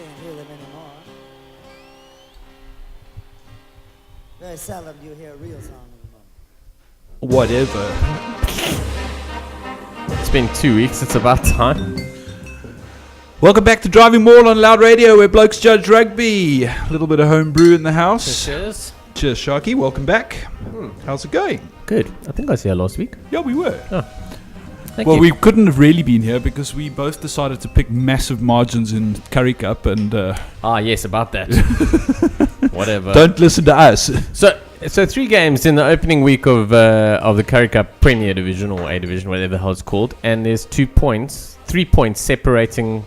can't hear them anymore. Very seldom do you hear a real song anymore. Whatever. It's been 2 weeks. It's about time. Welcome back to Driving Maul on Loud Radio, where blokes judge rugby. A little bit of home brew in the house. Cheers. Cheers, Sharky. Welcome back. How's it going? Good. I think I was here last week. Yeah, we were. Oh. Thank Well, you. we couldn't have really been here because we both decided to pick massive margins in Curry Cup and Yes, about that. Whatever. don't listen to us. So 3 games in the opening week of the Curry Cup Premier Division or A Division, whatever the hell it's called, and there's 3 points separating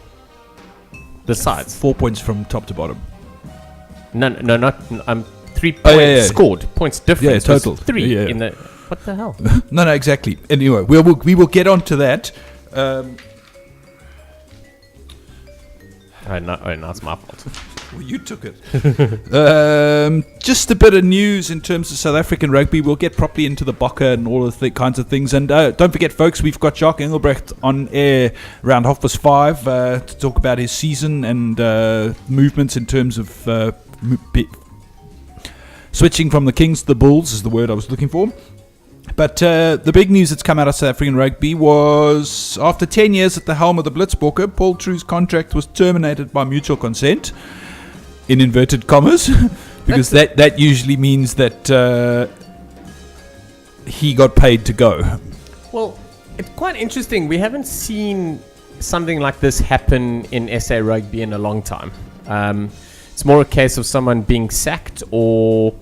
the sides. 4 points from top to bottom. No, not 3 points scored. Points difference. Yeah, total. 3 Yeah. in the. What the hell? No, exactly. Anyway, we will get on to that. Oh, no, it's my fault. Well, you took it. Just a bit of news in terms of South African rugby. We'll get properly into the Bokke and all of the kinds of things. And don't forget, folks, we've got Jacques Engelbrecht on air around 5:30 to talk about his season and movements in terms of switching from the Kings to the Bulls is the word I was looking for. But the big news that's come out of South African rugby was after 10 years at the helm of the Blitzbokke, Paul True's contract was terminated by mutual consent, in inverted commas, because that usually means that he got paid to go. Well, it's quite interesting. We haven't seen something like this happen in SA rugby in a long time. It's more a case of someone being sacked or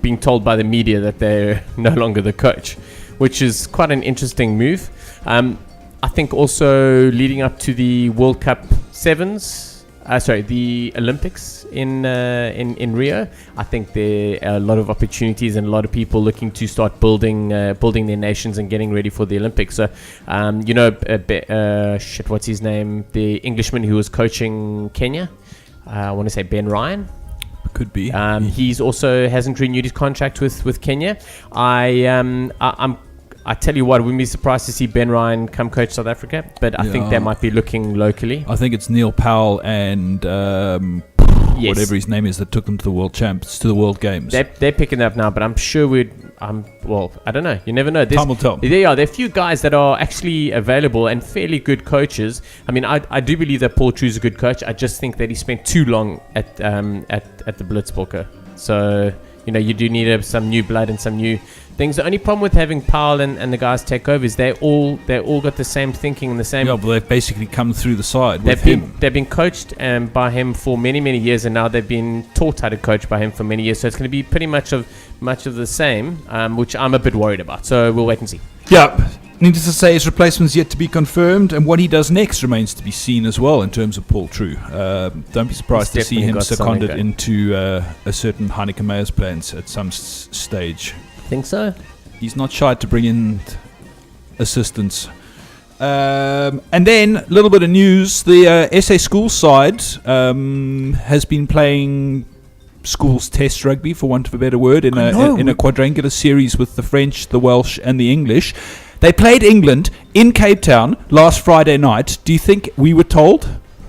being told by the media that they're no longer the coach, which is quite an interesting move. I think also leading up to the World Cup the Olympics in Rio, I think there are a lot of opportunities and a lot of people looking to start building their nations and getting ready for the Olympics. So, what's his name? The Englishman who was coaching Kenya. I want to say Ben Ryan. Could be. He's also hasn't renewed his contract with Kenya. I tell you what, wouldn't be surprised to see Ben Ryan come coach South Africa, but I think they might be looking locally. I think it's Neil Powell and whatever his name is that took them to the World Champs, to the World Games. They're picking that up now, but I'm sure I don't know. You never know. Time will tell. There are a few guys that are actually available and fairly good coaches. I mean, I do believe that Paul True's a good coach. I just think that he spent too long at the Blitzbokke. So, you do need some new blood and some new things. The only problem with having Powell and the guys take over is they all got the same thinking and the same. Yeah, but they've basically come through the side they've with him. They've been coached by him for many, many years, and now they've been taught how to coach by him for many years. So it's going to be pretty much of the same, which I'm a bit worried about. So we'll wait and see. Yeah. Needless to say, his replacement's yet to be confirmed, and what he does next remains to be seen as well in terms of Paul True. Don't be surprised to see him seconded into a certain Heineken Meyers plans at some stage. Think so? He's not shy to bring in assistants. And then, a little bit of news. The SA schools side has been playing schools test rugby, for want of a better word, in a quadrangular series with the French, the Welsh and the English. They played England in Cape Town last Friday night. Do you think we were told?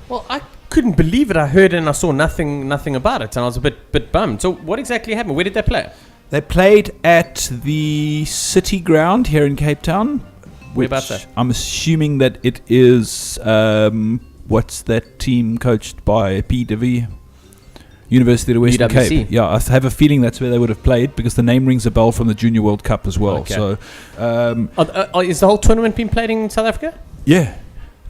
Well, I couldn't believe it. I heard and I saw nothing about it, and I was a bit bummed. So what exactly happened? Where did they play? They played at the City Ground here in Cape Town. Where about that? I'm assuming that it is, what's that team coached by P. Divi? University of the Western UWC. Cape. Yeah, I have a feeling that's where they would have played because the name rings a bell from the Junior World Cup as well. Okay. So, is the whole tournament being played in South Africa? Yeah.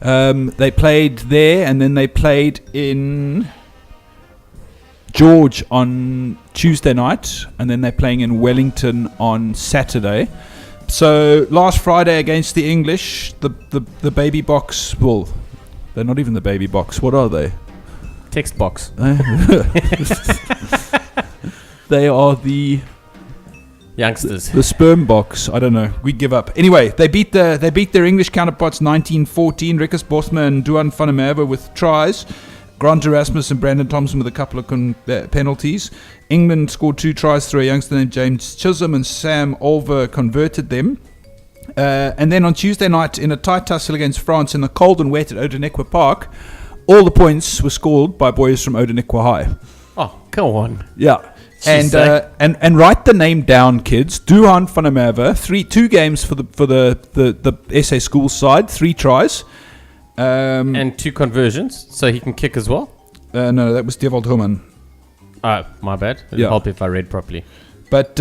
They played there and then they played in George on Tuesday night and then they're playing in Wellington on Saturday. So last Friday against the English, the baby box, well, they're not even the baby box. What are they? Text box. They are the youngsters. The sperm box. I don't know. We give up. Anyway, they beat their English counterparts 19-14. Rikus Bosma and Duan van der Merwe with tries. Grant Erasmus and Brandon Thompson with a couple of penalties. England scored 2 tries through a youngster named James Chisholm, and Sam Olver converted them. And then on Tuesday night, in a tight tussle against France in the cold and wet at Odenekwa Park, all the points were scored by boys from Odanikwa High. Oh, go on. Yeah. And write the name down, kids. Duhan van der Merwe, 2 games for the SA school side, 3 tries. And 2 conversions, so he can kick as well? No, that was Devald Human. Oh, my bad. It'll help if I read properly. But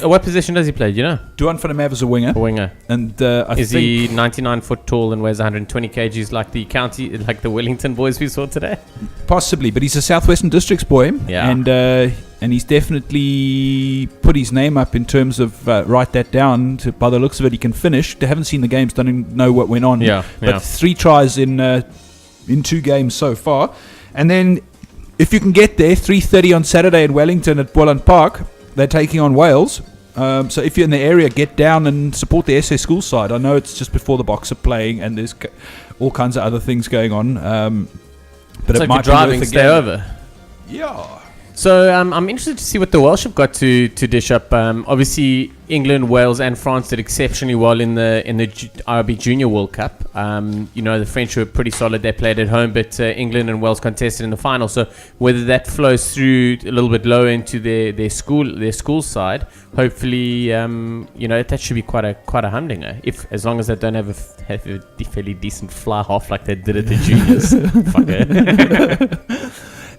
what position does he play? Do you know? Duhan van der Merwe is a winger. A winger. And is he 99 foot tall and weighs 120 kgs like the Wellington boys we saw today? Possibly, but he's a Southwestern Districts boy. Yeah. And he's definitely put his name up in terms of write that down. By the looks of it, he can finish. They haven't seen the games, don't know what went on. Yeah. But 3 tries in 2 games so far. And then if you can get there, 3:30 on Saturday in Wellington at Boland Park. They're taking on Wales. So if you're in the area, get down and support the SA school side. I know it's just before the Boks are playing and there's all kinds of other things going on. But so it might driving, be worth stay over. Yeah. So I'm interested to see what the Welsh have got to dish up. Obviously, England, Wales, and France did exceptionally well in the IRB Junior World Cup. The French were pretty solid. They played at home, but England and Wales contested in the final. So whether that flows through a little bit lower into their school side, hopefully, that should be quite a humdinger. As long as they don't have a fairly decent fly half like they did at the juniors. Fuck it.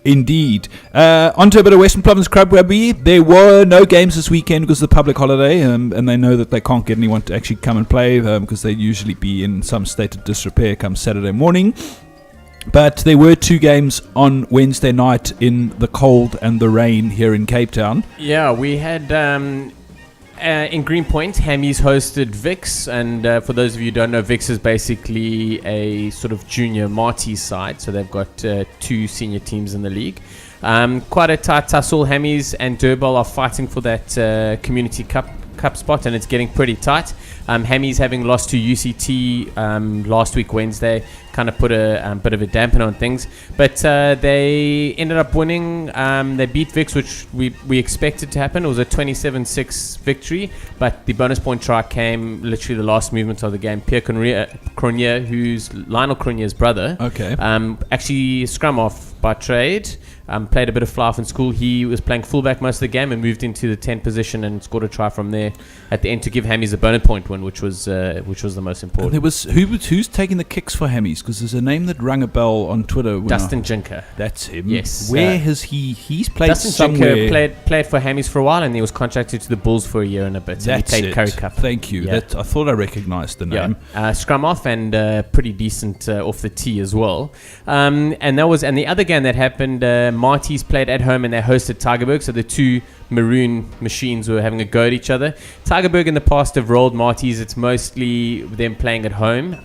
Indeed. On to a bit of Western Province Club Rugby. There were no games this weekend because of the public holiday, and they know that they can't get anyone to actually come and play because they usually be in some state of disrepair come Saturday morning. But there were 2 games on Wednesday night in the cold and the rain here in Cape Town. Yeah, we had... in Greenpoint, Hammies hosted Vix, and for those of you who don't know, Vix is basically a sort of junior Marty's side, so they've got 2 senior teams in the league. Quite a tight tussle. Hammies and Durban are fighting for that community cup spot, and it's getting pretty tight. Hammies, having lost to UCT last week Wednesday, kind of put a bit of a dampener on things, but they ended up winning. They beat Vix, which we expected to happen. It was a 27-6 victory, but the bonus point try came literally the last movement of the game. Pierre Cronje, who's Lionel Cronje's brother, actually scrum off by trade. Played a bit of fly-off in school. He was playing fullback most of the game and moved into the 10 position and scored a try from there at the end to give Hammies a bonus point win, which was the most important. And there was who's taking the kicks for Hammies, because there's a name that rang a bell on Twitter. Dustin Jinker. That's him. Yes. Where has he's played Dustin somewhere? Jinker played for Hammies for a while, and he was contracted to the Bulls for a year and a bit. That's he played it. Curry Cup. Thank you. Yeah. I thought I recognised the name. Yeah. Scrum off and pretty decent off the tee as well. And the other game that happened, Marty's played at home and they hosted Tigerberg, so the 2 maroon machines were having a go at each other. Tigerberg in the past have rolled Marty's. It's mostly them playing at home,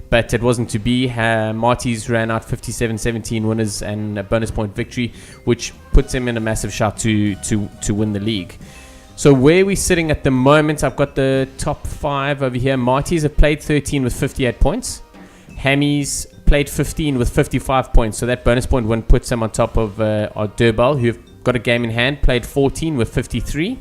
but it wasn't to be. Marty's ran out 57-17 winners and a bonus point victory, which puts them in a massive shout to win the league. So where we're sitting at the moment, I've got the top 5 over here. Marty's have played 13 with 58 points. Hammies played 15 with 55 points, so that bonus point win puts them on top of Durbal, who've got a game in hand, played 14 with 53,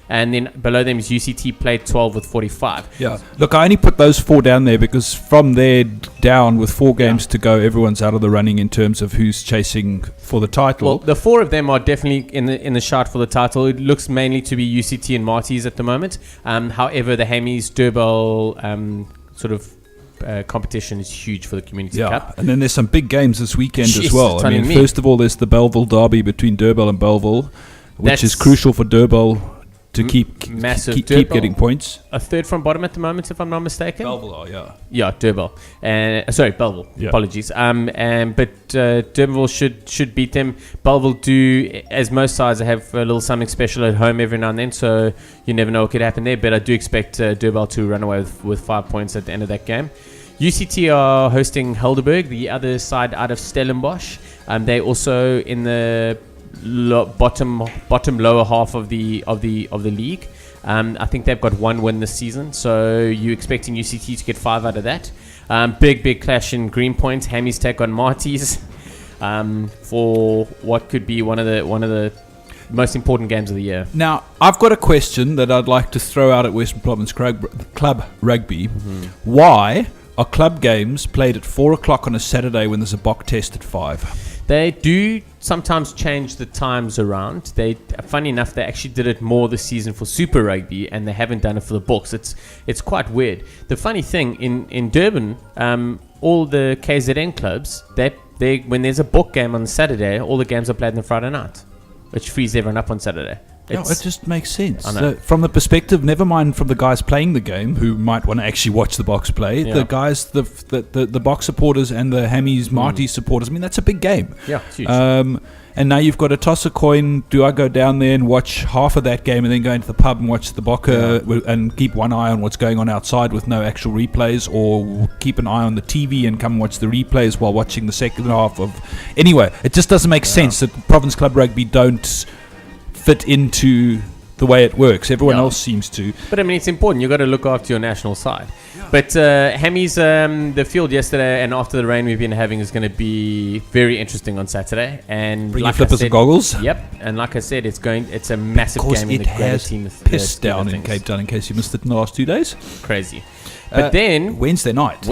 and then below them is UCT, played 12 with 45. Yeah, look, I only put those 4 down there because from there down, with 4 games to go, everyone's out of the running in terms of who's chasing for the title. Well, the 4 of them are definitely in the shout for the title. It looks mainly to be UCT and Marty's at the moment. However, the Hammies Durbal competition is huge for the Community Cup. And then there's some big games this weekend Jesus, as well. I mean, first of all, there's the Belleville derby between Durbal and Belleville, which is crucial for Durbal to keep getting points. A third from bottom at the moment, if I'm not mistaken. Belleville, yeah. Yeah, Durbal. Belleville. Yeah. Apologies. But Durbal should beat them. Belleville do, as most sides, have a little something special at home every now and then, so you never know what could happen there. But I do expect Durbal to run away with 5 points at the end of that game. UCT are hosting Helderberg, the other side out of Stellenbosch. They're also in the bottom lower half of the league. I think they've got 1 win this season, so you're expecting UCT to get 5 out of that. Big clash in Greenpoint. Hammies take on Marty's for what could be one of the most important games of the year. Now, I've got a question that I'd like to throw out at Western Province Club Rugby. Mm-hmm. Why are club games played at 4 o'clock on a Saturday when there's a Bok test at 5? They do sometimes change the times around. Funny enough, they actually did it more this season for Super Rugby, and they haven't done it for the Boks. It's quite weird. The funny thing in Durban, all the KZN clubs, they when there's a Bok game on Saturday, all the games are played on the Friday night, which frees everyone up on Saturday. Yeah, it just makes sense. I know. From the perspective, never mind from the guys playing the game who might want to actually watch the Boks play. Yeah. The guys, the Boks supporters and the Hammies Marty supporters. I mean, that's a big game. Yeah, it's huge. And now you've got to toss a coin. Do I go down there and watch half of that game and then go into the pub and watch the Bokke and keep one eye on what's going on outside with no actual replays, or keep an eye on the TV and come watch the replays while watching the second half of... Anyway, it just doesn't make sense that Province Club Rugby don't fit into the way it works. Everyone else seems to. But I mean, it's important. You've got to look after your national side. Yeah. But Hammy's, the field yesterday and after the rain we've been having is going to be very interesting on Saturday. And bring your flippers and goggles. Yep. And like I said, it's a massive game in the greater team. Pissed down in Cape Town in case you missed it in the last 2 days. Crazy. But then Wednesday night.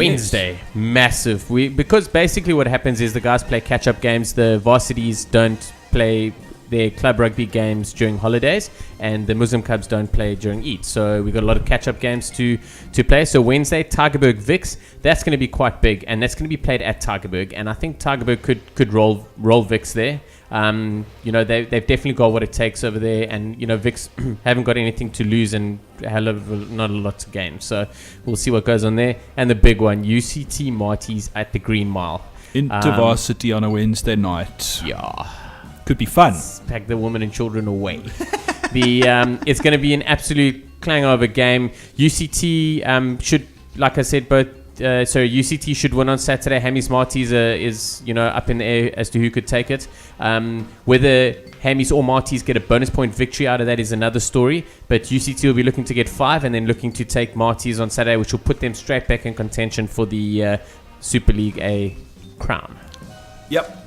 Massive. Because basically what happens is the guys play catch-up games. The varsities don't play their club rugby games during holidays, and the Muslim clubs don't play during Eid. So we've got a lot of catch-up games to play. So Wednesday, Tygerberg Vics, that's going to be quite big, and that's going to be played at Tygerberg. And I think Tygerberg could roll Vics there. They've definitely got what it takes over there, and Vics haven't got anything to lose and not a lot to gain. So we'll see what goes on there. And the big one, UCT Marties at the Green Mile. InterVarsity on a Wednesday night. Yeah. Could be fun. Pack the women and children away. It's going to be an absolute clang-over game. UCT should, like I said, UCT should win on Saturday. Hammies Marties is up in the air as to who could take it. Whether Hammies or Marties get a bonus point victory out of that is another story. But UCT will be looking to get 5 and then looking to take Marties on Saturday, which will put them straight back in contention for the Super League A crown. Yep.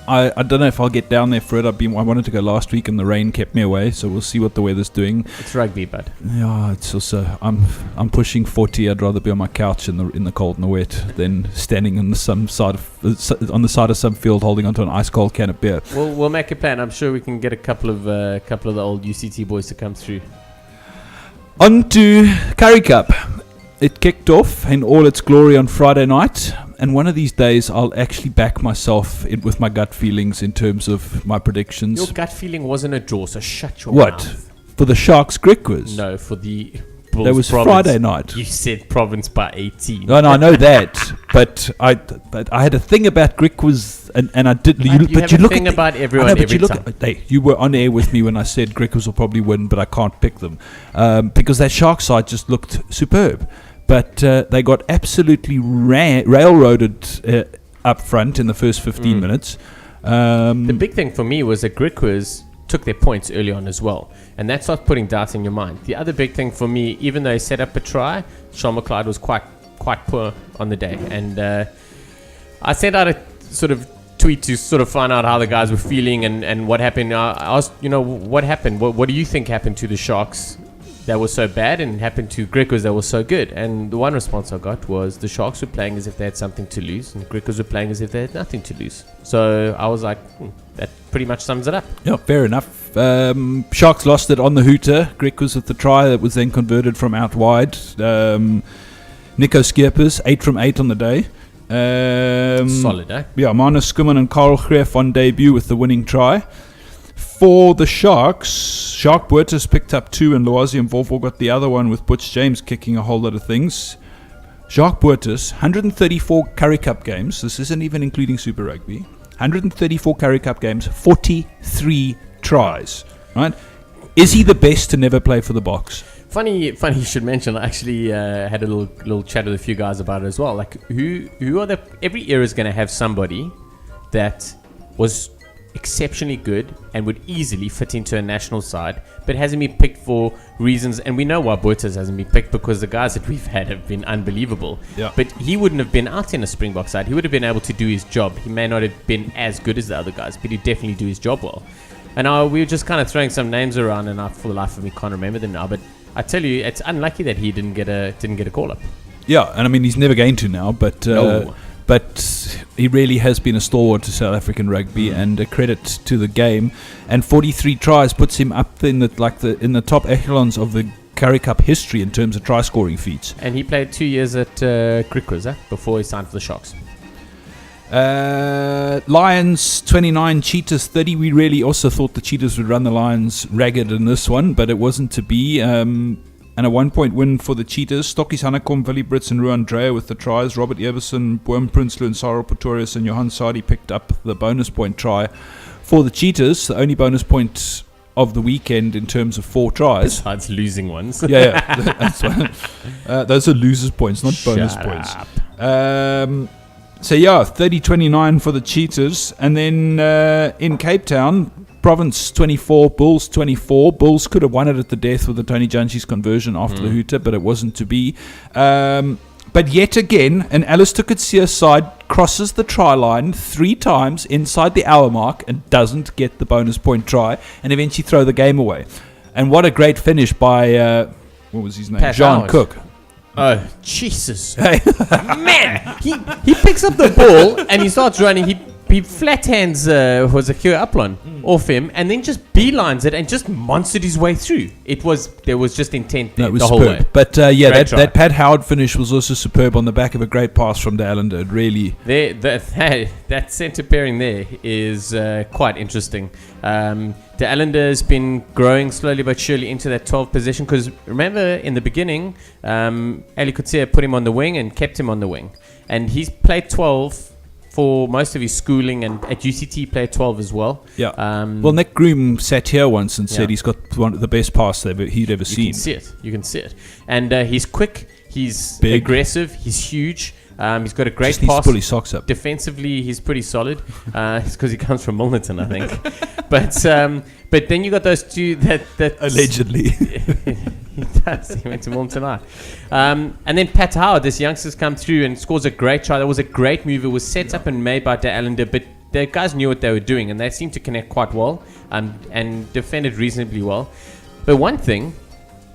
I don't know if I'll get down there for it. I wanted to go last week and the rain kept me away, so we'll see what the weather's doing. It's rugby, bud. Yeah, it's also I'm pushing 40. I'd rather be on my couch in the cold and the wet than standing on the side of some field holding onto an ice cold can of beer. We'll make a plan. I'm sure we can get a couple of the old UCT boys to come through. On to Curry Cup. It kicked off in all its glory on Friday night, and one of these days I'll actually back myself with my gut feelings in terms of my predictions. Your gut feeling wasn't a draw, so shut your mouth. What? For the Sharks Griquas? No, for the Bulls. That was Province. Friday night. You said Province by 18. No, I know that, but I had a thing about Griquas, and I did. You have a thing about everyone every time. You were on air with me when I said Griquas will probably win, but I can't pick them because that Shark side just looked superb. But they got absolutely railroaded up front in the first 15 minutes. The big thing for me was that Griquas took their points early on as well. And that starts putting doubt in your mind. The other big thing for me, even though he set up a try, Sean McLeod was quite poor on the day. And I sent out a sort of tweet to sort of find out how the guys were feeling and what happened. I asked, what happened? What do you think happened to the Sharks that was so bad and happened to Griquas that was so good? And the one response I got was the Sharks were playing as if they had something to lose and Griquas were playing as if they had nothing to lose. So I was like, that pretty much sums it up. Yeah, fair enough. Sharks lost it on the hooter. Griquas with the try that was then converted from out wide. Nico Skeepers, 8 from 8 on the day. Solid, eh? Yeah, Manus Skuman and Karl Greff on debut with the winning try. For the Sharks, Shark Buertes picked up 2 and Loazi and Volvo got the other one with Butch James kicking a whole lot of things. Shark Buertes, 134 Curry Cup games. This isn't even including Super Rugby. 134 Curry Cup games, 43 tries. Right? Is he the best to never play for the Boks? Funny you should mention. I actually had a little chat with a few guys about it as well. Like who are the? Every era is going to have somebody that was exceptionally good and would easily fit into a national side, but hasn't been picked for reasons, and we know why Buertes hasn't been picked, because the guys that we've had have been unbelievable. Yeah. But he wouldn't have been out in a Springbok side. He would have been able to do his job. He may not have been as good as the other guys, but he'd definitely do his job well. And we were just kind of throwing some names around, and I, for the life of me, can't remember them now. But I tell you, it's unlucky that he didn't get a call up. Yeah, and I mean, he's never going to now, but No. but he really has been a stalwart to South African rugby, and a credit to the game. And 43 tries puts him up in the top echelons of the Currie Cup history in terms of try scoring feats. And he played 2 years at Griquas before he signed for the Sharks. Lions 29, Cheetahs 30. We really also thought the Cheetahs would run the Lions ragged in this one, but it wasn't to be. And a 1-point win for the Cheetahs. Stokkies Hanekom, Willie Brits and Ruan Dreyer with the tries. Robert Everson, Boom Prinsloo and Cyril Pretorius and Johan Sadi picked up the bonus point try for the Cheetahs. The only bonus point of the weekend in terms of 4 tries. Besides losing ones. Yeah. That's those are losers' points, not bonus Shut points. up. So yeah, 30-29 for the Cheetahs. And then in Cape Town, Province 24, Bulls 24. Bulls could have won it at the death with the Tony Janchi's conversion after the hooter, but it wasn't to be. But yet again, an Alistair Coetzee side crosses the try line 3 times inside the hour mark and doesn't get the bonus point try, and eventually throw the game away. And what a great finish by, what was his name? Pat Jean Howard. Cook. Oh, Jesus. Man, he picks up the ball and he starts running. He flat hands was a Kyo Uplon off him and then just beelines it and just monstered his way through. There was just intent there No, it was the whole superb. way. But Great try. that Pat Howard finish was also superb on the back of a great pass from De Allender. It really... That centre pairing there is quite interesting. De Allender has been growing slowly but surely into that 12 position because remember in the beginning, Ali Coetzee put him on the wing and kept him on the wing. And he's played 12 for most of his schooling, and at UCT he played 12 as well. Yeah. Well, Nick Groom sat here once and said Yeah. he's got one of the best pass he'd ever seen. You can see it. And he's quick, he's Big. aggressive, he's huge. He's got a great Just needs to pass. pull his socks up. Defensively, he's pretty solid. It's because he comes from Milnerton, I think. But then you got those two that Allegedly. he does. He went to Milnerton. And then Pat Howard, this youngster's come through and scores a great try. That was a great move. It was set up and made by De Allender, but the guys knew what they were doing, and they seemed to connect quite well and defended reasonably well. But one thing,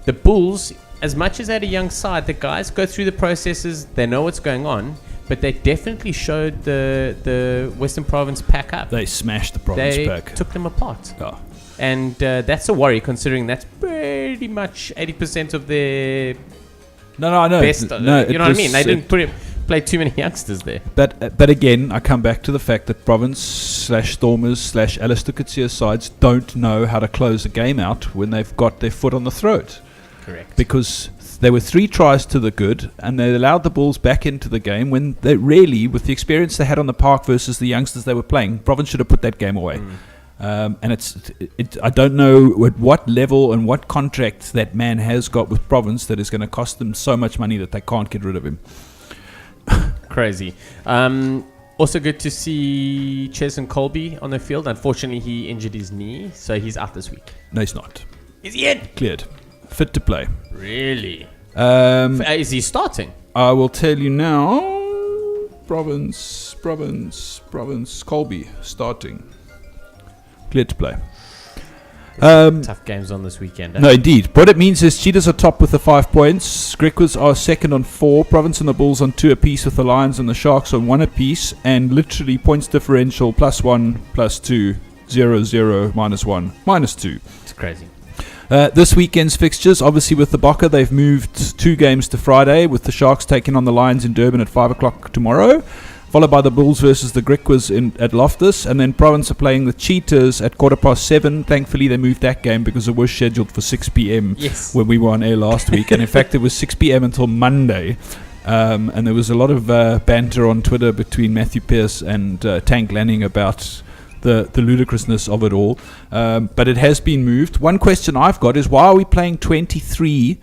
the Bulls, as much as they're a young side, the guys go through the processes, they know what's going on, but they definitely showed the Western Province pack up. They smashed the Province They pack. took them apart. Yeah. And that's a worry, considering that's pretty much 80% of their No, I know. best. No, you know what I mean? They didn't play too many youngsters there. But again, I come back to the fact that Province/Stormers/Alistair Coetzee sides don't know how to close a game out when they've got their foot on the throat. Correct. Because there were 3 tries to the good, and they allowed the Bulls back into the game when they really, with the experience they had on the park versus the youngsters they were playing, Province should have put that game away. And I don't know at what level and what contract that man has got with Province that is going to cost them so much money that they can't get rid of him. Crazy. Also good to see Cheslin Colby on the field. Unfortunately, he injured his knee, so he's out this week. No, he's not. Is he in? Cleared. Fit to play. Really? Is he starting? I will tell you now. Province, Colby, starting. Cleared to play. Tough games on this weekend. No, indeed. What it means is Cheetahs are top with the 5 points. Griquas are second on 4. Province and the Bulls on 2 apiece, with the Lions and the Sharks on 1 apiece. And literally points differential +1, +2, 0, 0, -1, -2. It's crazy. This weekend's fixtures, obviously with the Bokke, they've moved 2 games to Friday, with the Sharks taking on the Lions in Durban at 5 o'clock tomorrow, followed by the Bulls versus the Griquas at Loftus, and then Province are playing the Cheetahs at 7:15. Thankfully, they moved that game because it was scheduled for 6 p.m. Yes. when we were on air last week, and in fact, it was 6 p.m. until Monday. And there was a lot of banter on Twitter between Matthew Pearce and Tank Lanning about the ludicrousness of it all. But it has been moved. One question I've got is, why are we playing 23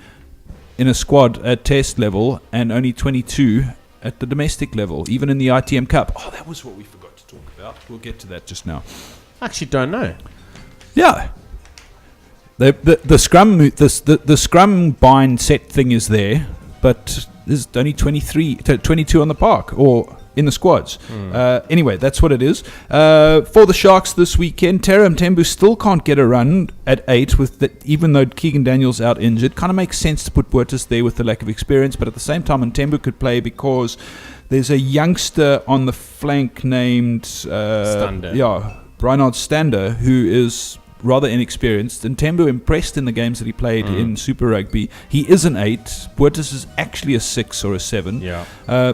in a squad at test level and only 22 at the domestic level, even in the ITM Cup? Oh, that was what we forgot to talk about. We'll get to that just now. I actually don't know. Yeah. The scrum bind set thing is there, but there's only 22 on the park, or in the squads. Anyway, that's what it is. For the Sharks this weekend, Tara Mtembu still can't get a run at 8, even though Keegan Daniels out injured. Kind of makes sense to put Buertes there with the lack of experience, but at the same time, Mtembu could play because there's a youngster on the flank named Stander. Reinhard Stander, who is rather inexperienced. And Mtembu impressed in the games that he played in Super Rugby. He is an 8. Buertes is actually a 6 or a 7. Yeah.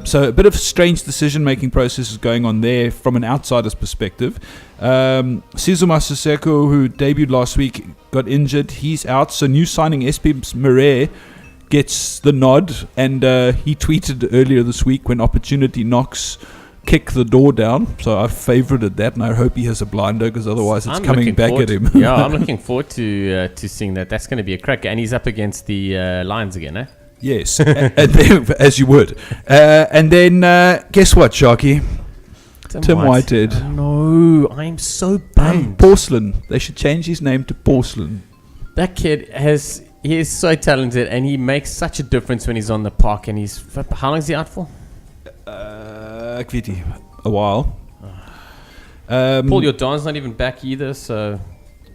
So a bit of strange decision-making processes going on there from an outsider's perspective. Sizuma Siseko, who debuted last week, got injured. He's out. So new signing SP Murray gets the nod. And he tweeted earlier this week, when opportunity knocks, kick the door down. So I favorited that, and I hope he has a blinder, because otherwise it's coming back at him. Yeah, I'm looking forward to seeing that. That's going to be a cracker, and he's up against the Lions again, eh? Yes, and then, as you would. And then guess what, Sharky? Tim Whitehead. No, I'm so bummed. Porcelain. They should change his name to Porcelain. That kid he is so talented, and he makes such a difference when he's on the park. And how long is he out for? Ek weet nie, a while. Paul Jordan's not even back either, so...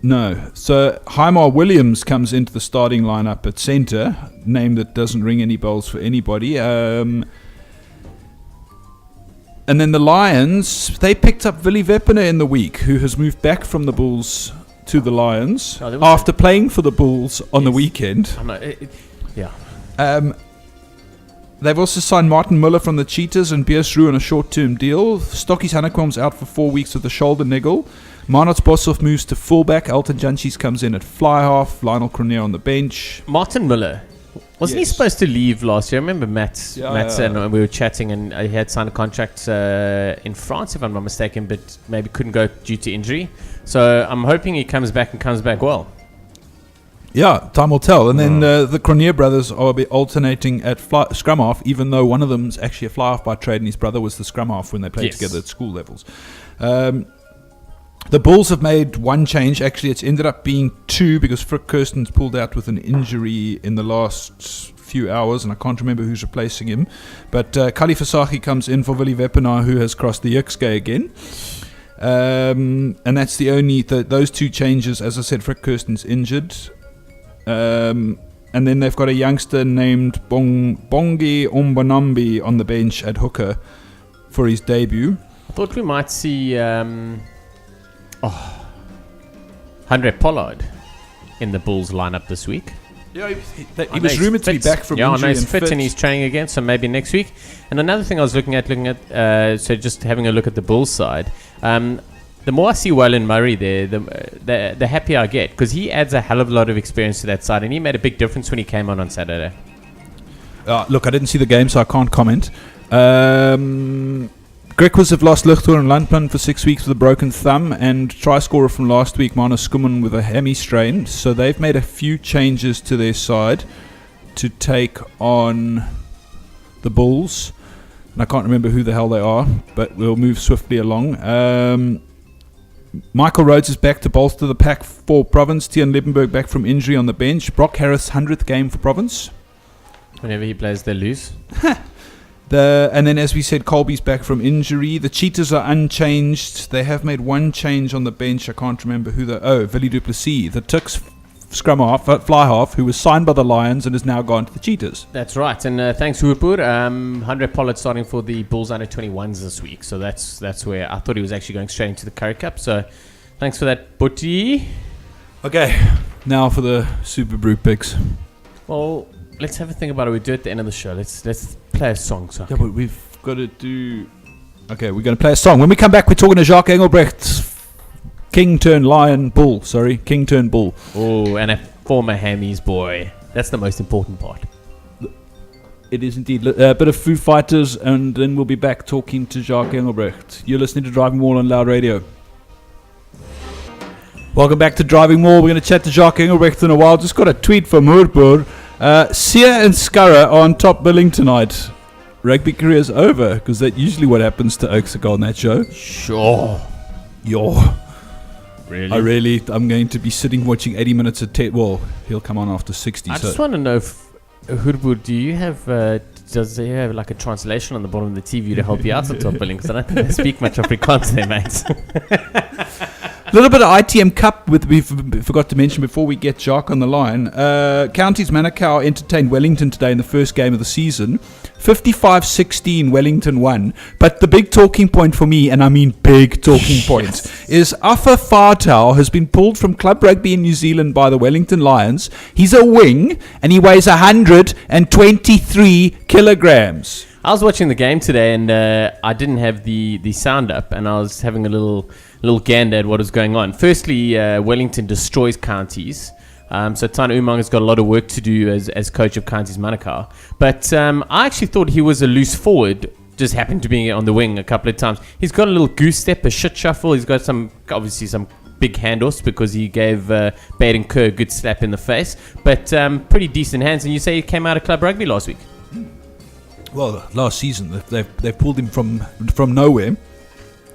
No. So Hymar Williams comes into the starting lineup at centre, name that doesn't ring any bells for anybody. And then the Lions, they picked up Willie Weppener in the week, who has moved back from the Bulls to the Lions after playing for the Bulls on the weekend. I know, yeah. They've also signed Martin Muller from the Cheetahs and Beers Roo on a short-term deal. Stockies Hanekom's out for 4 weeks with a shoulder niggle. Marnotz Boshoff moves to fullback. Elton Janchis comes in at fly half. Lionel Cronier on the bench. Martin Muller, wasn't he supposed to leave last year? I remember Matt said, and we were chatting, and he had signed a contract in France, if I'm not mistaken, but maybe couldn't go due to injury. So I'm hoping he comes back and comes back well. Yeah, time will tell. And then the Cronier brothers are alternating at scrum half, even though one of them's actually a fly half by trade, and his brother was the scrum half when they played together at school levels. The Bulls have made one change. Actually, it's ended up being 2 because Frick Kirsten's pulled out with an injury in the last few hours, and I can't remember who's replacing him. But Kali Fasaki comes in for Willie Weppener, who has crossed the Yuxke again. And that's the only... those 2 changes. As I said, Frick Kirsten's injured. And then they've got a youngster named Bongi Ombanambi on the bench at hooker for his debut. I thought we might see Andre Pollard in the Bulls lineup this week. Yeah, he was rumoured to be back from injury. Yeah, I know he's fit and he's training again, so maybe next week. And another thing I was looking at, so just having a look at the Bulls side, the more I see Waylon Murray there, the happier I get, because he adds a hell of a lot of experience to that side, and he made a big difference when he came on Saturday. Look, I didn't see the game, so I can't comment. Griquas have lost Lichtor and Landman for 6 weeks with a broken thumb, and try scorer from last week, Manus Skuman, with a hammy strain. So they've made a few changes to their side to take on the Bulls. And I can't remember who the hell they are, but we'll move swiftly along. Michael Rhodes is back to bolster the pack for Province. Tian Liebenberg back from injury on the bench. Brock Harris, 100th game for Province. Whenever he plays, they lose. And then, as we said, Colby's back from injury. The Cheetahs are unchanged. They have made one change on the bench. I can't remember who Villy Duplessis, the Tuks scrum half, fly half, who was signed by the Lions and has now gone to the Cheetahs. That's right. And thanks, Hurpur. Andre Pollard starting for the Bulls under 21s this week. So that's where I thought he was actually going straight into the Curry Cup. So thanks for that, Butty. Okay, now for the Super Brew picks. Well, let's have a think about it. We do it at the end of the show. Let's play a song. So. Yeah, but we've got to do... Okay, we're going to play a song. When we come back, we're talking to Jacques Engelbrecht. King turned lion, bull. Sorry, king turned bull. Oh, and a former Hammies boy. That's the most important part. It is indeed. A bit of Foo Fighters, and then we'll be back talking to Jacques Engelbrecht. You're listening to Driving Maul on Loud Radio. Welcome back to Driving Maul. We're going to chat to Jacques Engelbrecht in a while. Just got a tweet from Hurpur. Sia and Scurra are on top billing tonight. Rugby career's over, because that's usually what happens to Oaksagar on that show. Sure. Yo. Really? I'm going to be sitting watching 80 minutes of Well, he'll come on after 60. I just want to know, Hurpur, do you have does he have like a translation on the bottom of the TV to help you out on top billing? Because I don't think they speak much Afrikaans there, mate. A little bit of ITM Cup we forgot to mention before we get Jacques on the line. Counties Manukau entertained Wellington today in the first game of the season. 55-16 Wellington won. But the big talking point for me, and I mean big talking point, is Afa Fartau has been pulled from club rugby in New Zealand by the Wellington Lions. He's a wing and he weighs 123 kilograms. I was watching the game today, and I didn't have the sound up, and I was having a little gander at what was going on. Firstly, Wellington destroys counties. So Tana Umang has got a lot of work to do as coach of Counties Manukau. But I actually thought he was a loose forward, just happened to be on the wing a couple of times. He's got a little goose step, a shit shuffle. He's got obviously some big handoffs because he gave Baden Kerr a good slap in the face. But pretty decent hands. And you say he came out of club rugby last week? Well, last season they've pulled him from nowhere,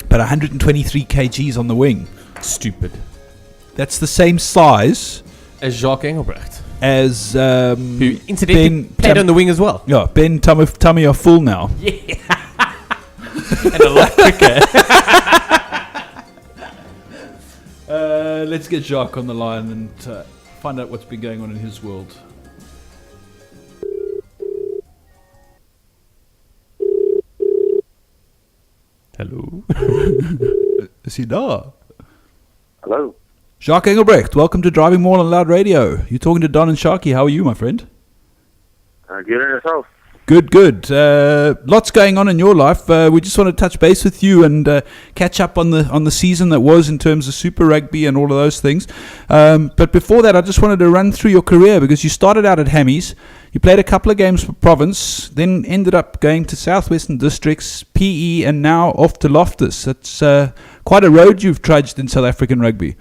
but 123 kgs on the wing. Stupid. That's the same size As Jacques Engelbrecht, as who incidentally played on the wing as well. Yeah, Ben tummy are full now. Yeah, and a lot quicker. Let's get Jacques on the line and find out what's been going on in his world. Hello. Is he there? Hello. Jacques Engelbrecht, welcome to Driving Maul on Loud Radio. You're talking to Don and Sharky. How are you, my friend? Good on yourself. Good. Lots going on in your life. We just want to touch base with you and catch up on the season that was in terms of Super Rugby and all of those things. But before that, I just wanted to run through your career because you started out at Hammies. You played a couple of games for Province, then ended up going to Southwestern Districts, PE, and now off to Loftus. It's quite a road you've trudged in South African rugby.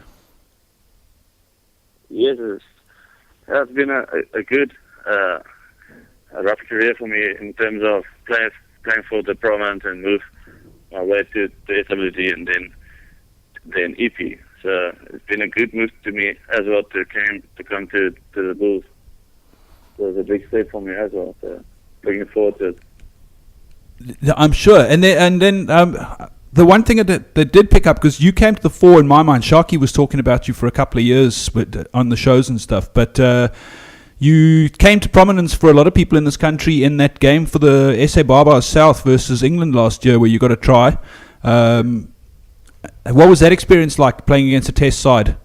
Yes, it's been a good a rough career for me in terms of playing for the province and move my way to SWD and then EP. So it's been a good move to me as well to come to the Bulls. So it's a big step for me as well. So looking forward to it. I'm sure. And then the one thing that did pick up, because you came to the fore in my mind, Sharky was talking about you for a couple of years on the shows and stuff, but you came to prominence for a lot of people in this country in that game for the SA Barbars South versus England last year where you got a try. What was that experience like, playing against a test side?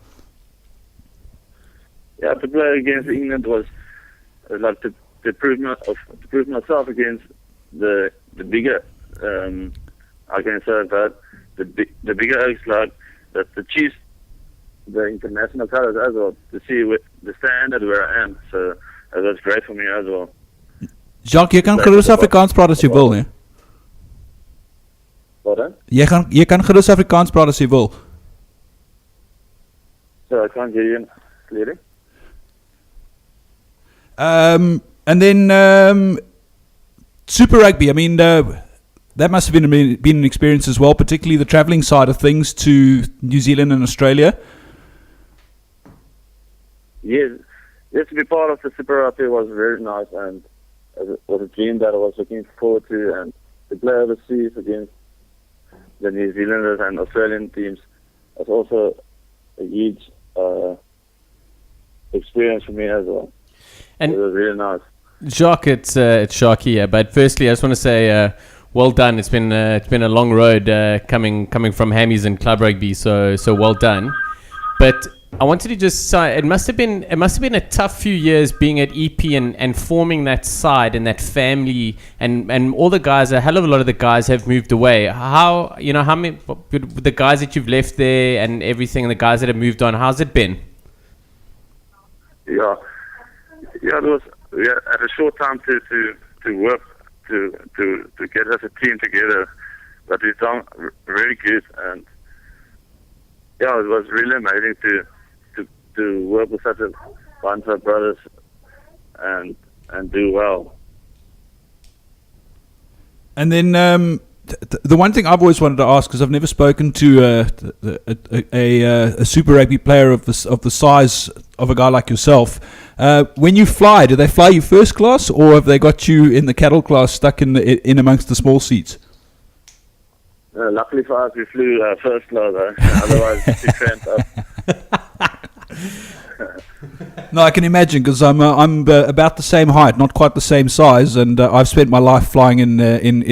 Yeah, to play against England was like to prove myself against the bigger, I can say that the bigger oaks, like that the Chiefs, the international colors as well, to see the standard where I am. So that was great for me as well. Jacques, jy kan gerus Afrikaans praat as jy wil, hè? Pardon? Jy kan gerus Afrikaans praat as jy wil. So I can't hear you clearly. And then Super Rugby, I mean, that must have been an experience as well, particularly the travelling side of things to New Zealand and Australia. Yes, to be part of the Super Rugby was very nice, and it was a dream that I was looking forward to, and to play overseas against the New Zealanders and Australian teams was also a huge experience for me as well. And it was really nice. Jacques, it's Sharky here, but firstly I just want to say well done. It's been a long road coming from Hammies and club rugby, so well done. But I wanted to just say it must have been a tough few years being at EP and forming that side and that family, and all the guys, a hell of a lot of the guys have moved away. How many the guys that you've left there and everything, and the guys that have moved on, how's it been? Yeah, we had a short time to work to get as a team together, but we've done really good, and yeah, it was really amazing to work with such a bunch of brothers and do well. And then the one thing I've always wanted to ask, because I've never spoken to a Super Rugby player of the size of a guy like yourself. When you fly, do they fly you first class, or have they got you in the cattle class stuck in amongst the small seats? Luckily for us, we flew first class. Otherwise, we cramped up. No, I can imagine, because I'm about the same height, not quite the same size, and I've spent my life flying in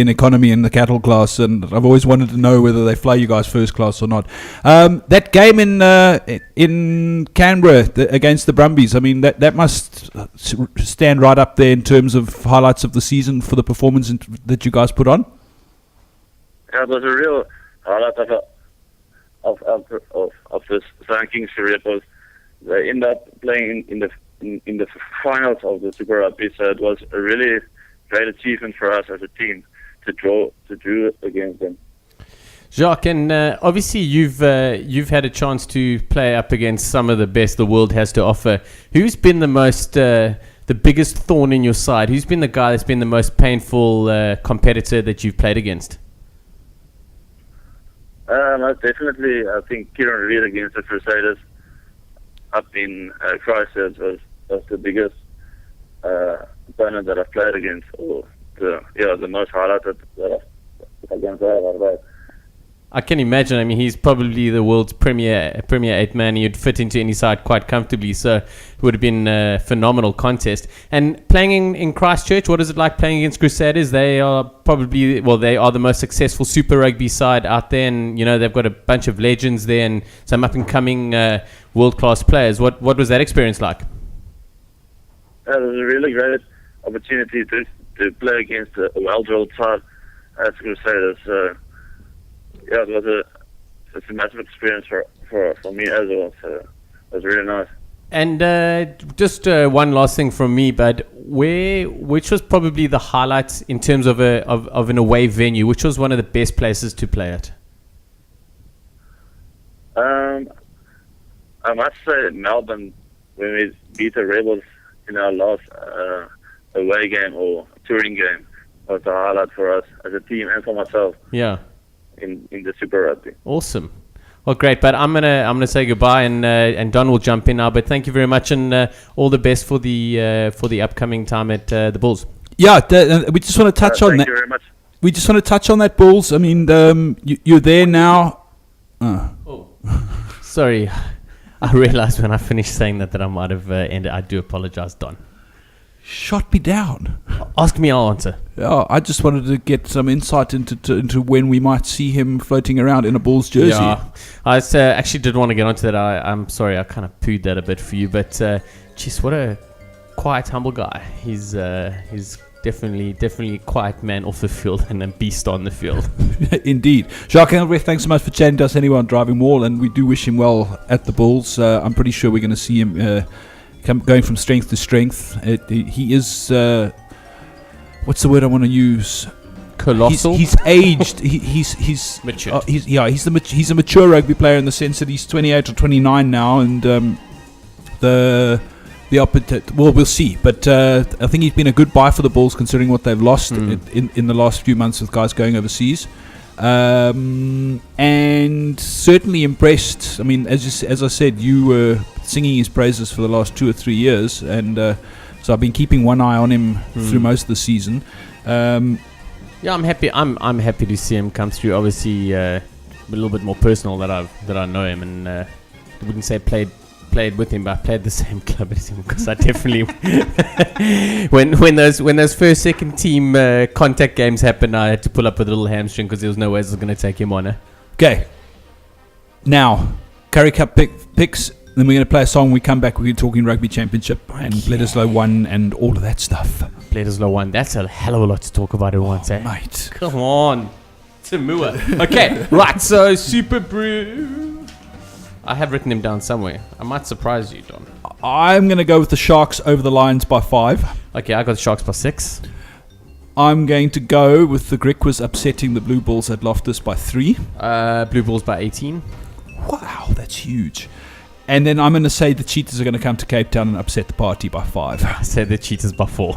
economy in the cattle class, and I've always wanted to know whether they fly you guys first class or not. That game in Canberra against the Brumbies, I mean, that must stand right up there in terms of highlights of the season for the performance that you guys put on. Yeah, it was a real highlight of this rankings career. Because they end up playing in the finals of the Super Rugby, so it was a really great achievement for us as a team to draw against them. Jacques, and obviously you've had a chance to play up against some of the best the world has to offer. Who's been the biggest thorn in your side? Who's been the guy that's been the most painful competitor that you've played against? Most definitely, I think Kieran Reid against the Crusaders up in Christchurch was the biggest opponent that I've played against, or the most highlighted that I've against that. I can imagine. I mean, he's probably the world's premier 8-man. He'd fit into any side quite comfortably, so it would have been a phenomenal contest. And playing in Christchurch, what is it like playing against Crusaders? They are they are the most successful Super Rugby side out there, and they've got a bunch of legends there and some up and coming world-class players. What was that experience like? It was a really great opportunity to play against a well-drilled side as Crusaders. Yeah, it's a massive experience for me as well. So it was really nice. And just one last thing from me, but which was probably the highlight in terms of an away venue? Which was one of the best places to play at? I must say Melbourne, when we beat the Rebels in our last away game or touring game, was a highlight for us as a team and for myself. Yeah. In the Super Rugby. Awesome. Well, great. But I'm gonna say goodbye, and Don will jump in now. But thank you very much, and all the best for the upcoming time at the Bulls. Yeah, we just want to touch on that. Thank you very much. We just want to touch on that, Bulls. I mean, you're there now. Oh, sorry. I realized when I finished saying that I might have ended. I do apologize, Don. Shot me down. Ask me, I'll answer. Yeah, I just wanted to get some insight into when we might see him floating around in a Bulls jersey. Yeah, I actually did want to get onto that. I'm sorry, I kind of pooed that a bit for you, but geez, what a quiet, humble guy. He's definitely a quiet man off the field and a beast on the field. Indeed. Jacques Engelbrecht, thanks so much for chatting to us anyway on Driving Maul, and we do wish him well at the Bulls. I'm pretty sure we're going to see him going from strength to strength. He is what's the word I want to use? Colossal. He's aged. He's mature. He's a mature rugby player in the sense that he's 28 or 29 now, and the opposite. Well, we'll see. But I think he's been a good buy for the Bulls considering what they've lost in the last few months with guys going overseas. And certainly impressed. I mean, as I said, you were singing his praises for the last 2 or 3 years, and so I've been keeping one eye on him through most of the season. Yeah, I'm happy. I'm happy to see him come through. Obviously, a little bit more personal that I know him, and I wouldn't say played with him, but I played the same club as him because I definitely when those first second team contact games happened, I had to pull up with a little hamstring because there was no way I was going to take him on. Okay, now Currie Cup picks. Then we're going to play a song. When we come back, we're talking Rugby Championship and Bledisloe 1 and all of that stuff. Bledisloe 1, that's a hell of a lot to talk about at once, eh? Mate. Come on. Tamua. Okay, right, so Super Brew. I have written him down somewhere. I might surprise you, Don. I'm going to go with the Sharks over the Lions by 5. Okay, I got the Sharks by 6. I'm going to go with the Griquas upsetting the Blue Bulls at Loftus by 3. Blue Bulls by 18. Wow, that's huge. And then I'm going to say the Cheetahs are going to come to Cape Town and upset the party by 5. I said the Cheetahs by 4.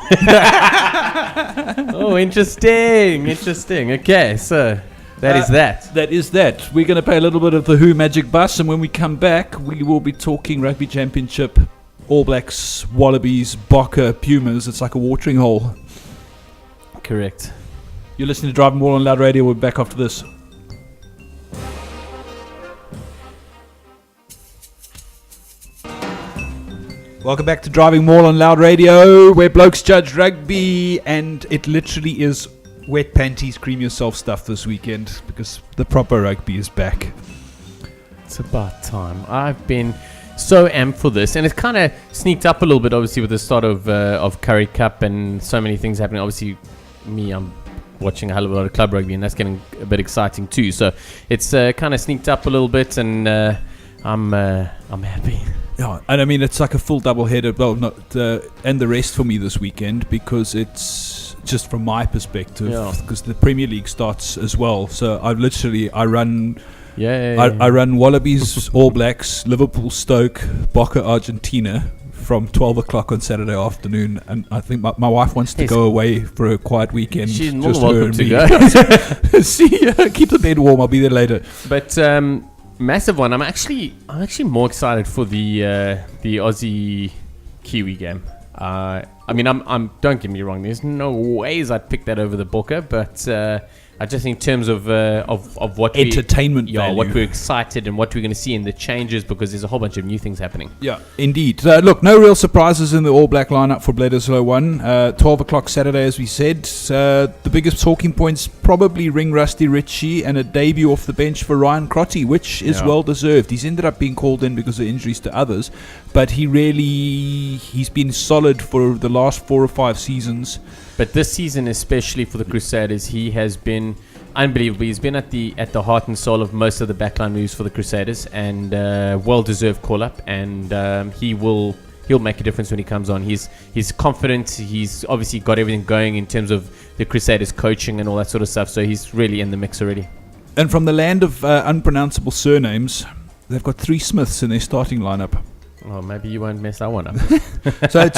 Oh, interesting. Okay, so that is that. That is that. We're going to play a little bit of the Who Magic Bus, and when we come back, we will be talking Rugby Championship, All Blacks, Wallabies, Bokke, Pumas. It's like a watering hole. Correct. You're listening to Driving Maul on Loud Radio. We'll be back after this. Welcome back to Driving Maul on Loud Radio, where blokes judge rugby, and it literally is wet panties, cream yourself stuff this weekend, because the proper rugby is back. It's about time. I've been so amped for this, and it's kind of sneaked up a little bit, obviously, with the start of Curry Cup and so many things happening. Obviously, I'm watching a hell of a lot of club rugby, and that's getting a bit exciting too. So it's kind of sneaked up a little bit, and I'm happy. Yeah, and I mean, it's like a full double header, well, not and the rest for me this weekend, because it's just from my perspective, because the Premier League starts as well. So I run Wallabies, All Blacks, Liverpool, Stoke, Bokke, Argentina from 12 o'clock on Saturday afternoon, and I think my wife wants to go away for a quiet weekend. She's more just welcome to go. See, keep the bed warm. I'll be there later. But massive one. I'm actually more excited for the Aussie Kiwi game. I mean, I'm don't get me wrong. There's no ways I'd pick that over the Bokke, but I just think in terms of what entertainment value, what we're excited and what we're going to see in the changes, because there's a whole bunch of new things happening. Yeah, indeed. Look, no real surprises in the All Black lineup for Bledisloe 1. 12 o'clock Saturday, as we said. The biggest talking points probably ring Rusty Ritchie and a debut off the bench for Ryan Crotty, which is well deserved. He's ended up being called in because of injuries to others, but he's been solid for the last 4 or 5 seasons. But this season, especially for the Crusaders, he has been unbelievable. He's been at the heart and soul of most of the backline moves for the Crusaders, and well-deserved call-up. And he'll make a difference when he comes on. He's confident. He's obviously got everything going in terms of the Crusaders coaching and all that sort of stuff. So he's really in the mix already. And from the land of unpronounceable surnames, they've got 3 Smiths in their starting lineup. Oh, maybe you won't mess that one up. So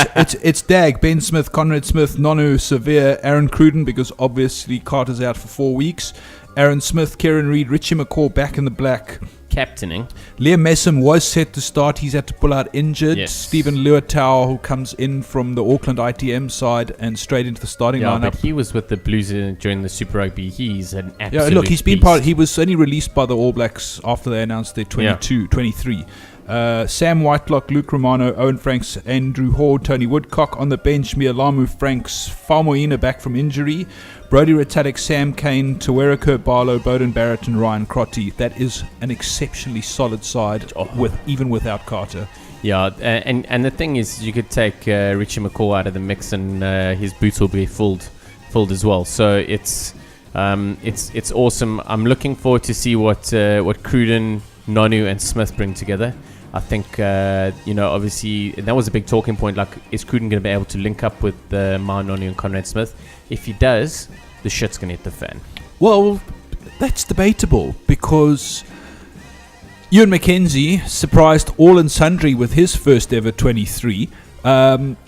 it's Dag, Ben Smith, Conrad Smith, Nonu, Severe, Aaron Cruden, because obviously Carter's out for 4 weeks. Aaron Smith, Kieran Reid, Richie McCaw back in the black. Captaining. Liam Messam was set to start. He's had to pull out injured. Yes. Stephen Luatau, who comes in from the Auckland ITM side and straight into the starting lineup. But he was with the Blues during the Super Rugby. He's an absolute look, he's been beast. he was only released by the All Blacks after they announced their 23. Sam Whitelock, Luke Romano, Owen Franks, Andrew Hall, Tony Woodcock on the bench. Mialamu Franks, Famoina back from injury. Brody Retallick, Sam Kane, Tawera Barlow, Bowden Barrett, and Ryan Crotty. That is an exceptionally solid side, even without Carter. Yeah, and the thing is, you could take Richie McCaw out of the mix, and his boots will be filled as well. So it's awesome. I'm looking forward to see what Cruden, Nonu, and Smith bring together. I think, obviously, that was a big talking point. Like, is Cruden going to be able to link up with Maul, Nonu, and Conrad Smith? If he does, the shit's going to hit the fan. Well, that's debatable, because Ewan McKenzie surprised all and sundry with his first ever 23. And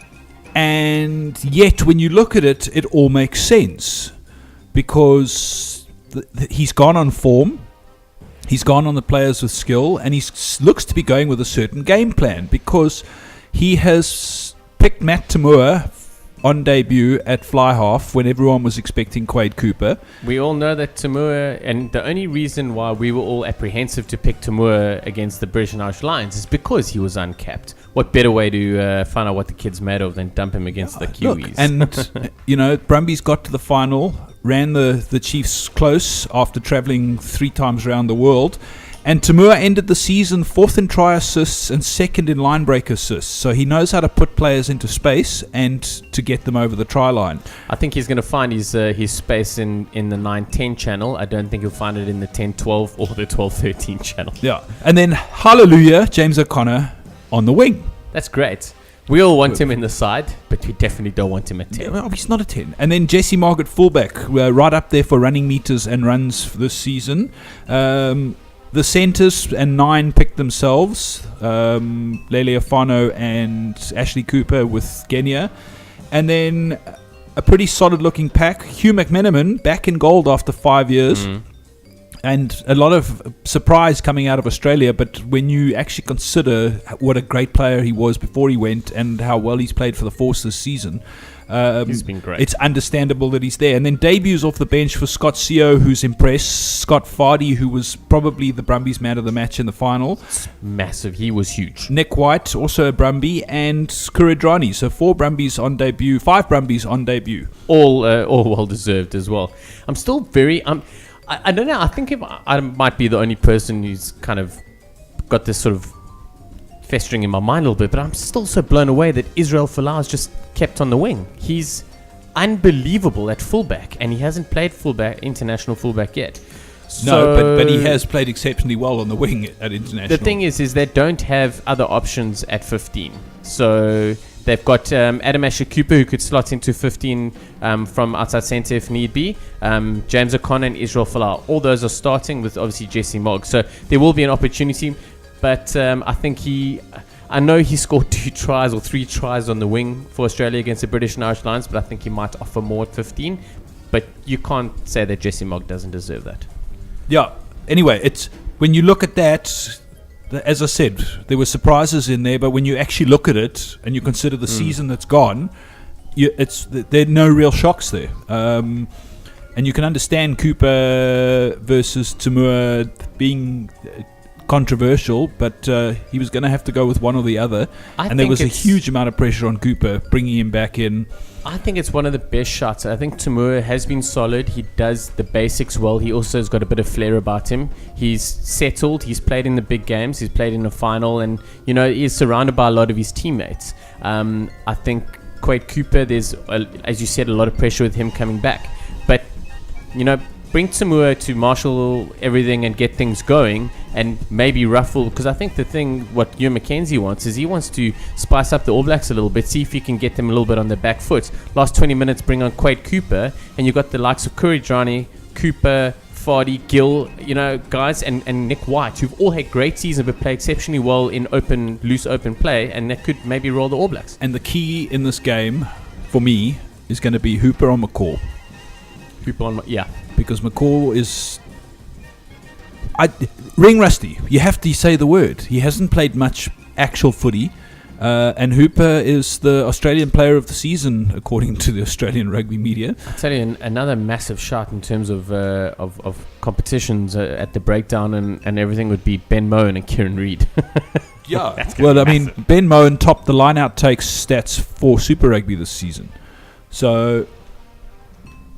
yet, when you look at it, it all makes sense, because he's gone on form. He's gone on the players with skill, and he looks to be going with a certain game plan, because he has picked Matt Tamua on debut at fly half when everyone was expecting Quade Cooper. We all know that Tamua, and the only reason why we were all apprehensive to pick Tamua against the British and Irish Lions is because he was uncapped. What better way to find out what the kid's made of than dump him against the Kiwis? Look, and Brumbies got to the final, ran the Chiefs close after travelling 3 times around the world, and Tamua ended the season 4th in try assists and 2nd in line break assists. So he knows how to put players into space and to get them over the try line. I think he's going to find his space in the 9-10 channel. I don't think he'll find it in the 10-12 or the 12-13 channel. Yeah, and then hallelujah, James O'Connor on the wing. That's great. We all want him in the side, but we definitely don't want him at 10. Yeah, well, he's not a 10. And then Jesse Margaret fullback, right up there for running meters and runs this season. The centres and 9 picked themselves. Lele Afano and Ashley Cooper with Kenya. And then a pretty solid-looking pack. Hugh McMenamin back in gold after 5 years. And a lot of surprise coming out of Australia, but when you actually consider what a great player he was before he went and how well he's played for the Force this season, he's been great. It's understandable that he's there. And then debuts off the bench for Scott Seo, who's impressed. Scott Fardy, who was probably the Brumbies man of the match in the final. It's massive. He was huge. Nick White, also a Brumby, and Kuridrani. So 4 Brumbies on debut, 5 Brumbies on debut. All well deserved as well. I'm still very... I don't know. I think I might be the only person who's kind of got this sort of festering in my mind a little bit, but I'm still so blown away that Israel Folau's just kept on the wing. He's unbelievable at fullback, and he hasn't played international fullback yet. No, but he has played exceptionally well on the wing at international. The thing is they don't have other options at 15. So they've got Adam Asher Cooper, who could slot into 15 from outside centre if need be. James O'Connor and Israel Folau. All those are starting with obviously Jesse Mogg. So there will be an opportunity. But I think I know he scored 2 tries or 3 tries on the wing for Australia against the British and Irish Lions, but I think he might offer more at 15. But you can't say that Jesse Mogg doesn't deserve that. Yeah. Anyway, it's when you look at that, as I said, there were surprises in there, but when you actually look at it and you consider the season that's gone, there are no real shocks there. And you can understand Cooper versus Tamua being controversial, but he was going to have to go with one or the other. And there was a huge amount of pressure on Cooper, bringing him back in. I think it's one of the best shots. I think Tamura has been solid. He does the basics well. He also has got a bit of flair about him. He's settled. He's played in the big games. He's played in a final. And, he's surrounded by a lot of his teammates. I think Quade Cooper, there's, as you said, a lot of pressure with him coming back. But, bring Tamura to marshal everything and get things going and maybe ruffle, because I think the thing what Hugh McKenzie wants is he wants to spice up the All Blacks a little bit, see if he can get them a little bit on their back foot. Last 20 minutes bring on Quade Cooper, and you've got the likes of Kuridrani, Cooper, Fardy, Gill, guys, and Nick White, who've all had great seasons but play exceptionally well in loose open play, and that could maybe roll the All Blacks. And the key in this game for me is going to be Hooper on McCall. Because McCall is ring rusty. You have to say the word. He hasn't played much actual footy, and Hooper is the Australian player of the season according to the Australian rugby media. I'll tell you another massive shot in terms of competitions at the breakdown and everything would be Ben Moen and Kieran Reid. Yeah, well, I mean, Ben Moen topped the line-out takes stats for Super Rugby this season. So...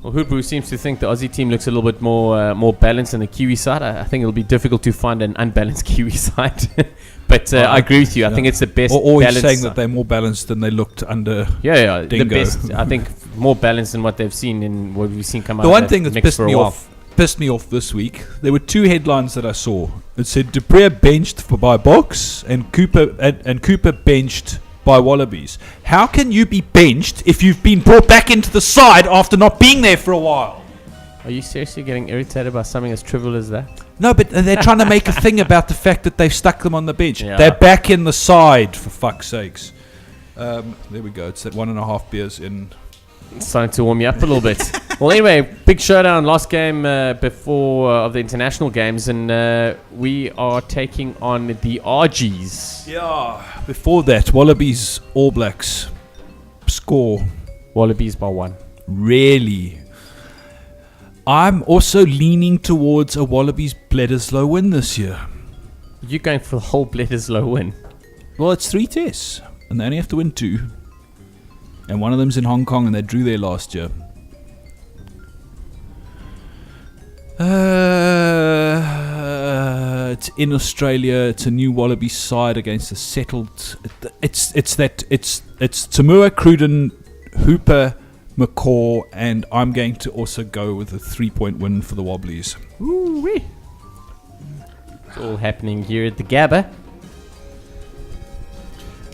Well, Hooper seems to think the Aussie team looks a little bit more balanced than the Kiwi side. I think it'll be difficult to find an unbalanced Kiwi side. But I agree with you. I think it's the best. Or always saying that they're more balanced than they looked under Dingo. The best. I think more balanced than what they've seen in what we've seen come out. The one thing that's pissed me off this week, there were 2 headlines that I saw. It said Du Preez benched by Box and Cooper benched by Wallabies. How can you be benched if you've been brought back into the side after not being there for a while? Are you seriously getting irritated by something as trivial as that? No, but they're trying to make a thing about the fact that they've stuck them on the bench. Yeah. They're back in the side, for fuck's sakes. There we go. It's that 1.5 beers in. It's starting to warm you up a little bit. Well, anyway, big showdown, last game before of the international games, and we are taking on the RGs. Yeah. Before that, Wallabies All Blacks score. Wallabies by 1. Really? I'm also leaning towards a Wallabies Bledisloe win this year. You're going for the whole Bledisloe win? Well, it's 3 tests, and they only have to win 2. And one of them's in Hong Kong, and they drew there last year. It's in Australia. It's a new Wallaby side against a settled. It's Tamua, Cruden, Hooper, McCaw, and I'm going to also go with a 3-point win for the Wobblies. Ooh-wee. It's all happening here at the Gabba.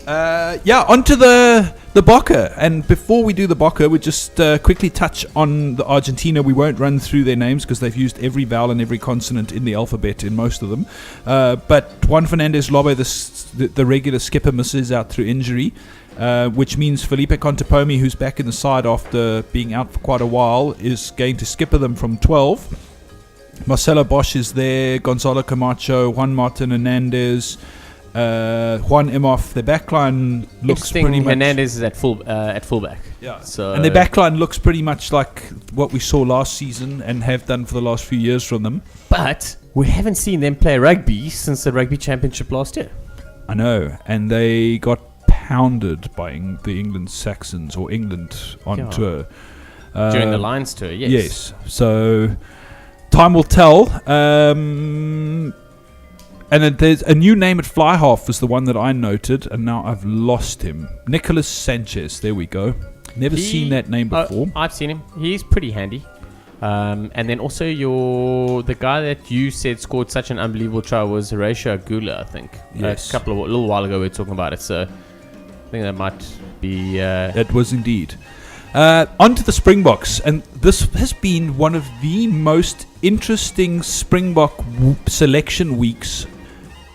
Onto the the Bokke. And before we do the Bokke, we just quickly touch on the Argentina. We won't run through their names because they've used every vowel and every consonant in the alphabet in most of them. But Juan Fernandez Lobo, the regular skipper, misses out through injury, which means Felipe Contepomi, who's back in the side after being out for quite a while, is going to skipper them from 12. Marcelo Bosch is there, Gonzalo Camacho, Juan Martin Hernandez, Juan Imhoff. Their backline looks pretty much... Hernandez is at fullback. Yeah. So and their backline looks pretty much like what we saw last season and have done for the last few years from them. But we haven't seen them play rugby since the rugby championship last year. I know. And they got pounded by the England Saxons, or England on tour. During the Lions tour, yes. Yes. So... time will tell. And then there's a new name at fly half was the one that I noted, and now I've lost him. Nicholas Sanchez. There we go. Never seen that name before. I've seen him. He's pretty handy. And then also the guy that you said scored such an unbelievable try was Horatio Agula, I think. Yes. A little while ago we were talking about it, so I think that might be... It was indeed. On to the Springboks, and this has been one of the most interesting Springbok selection weeks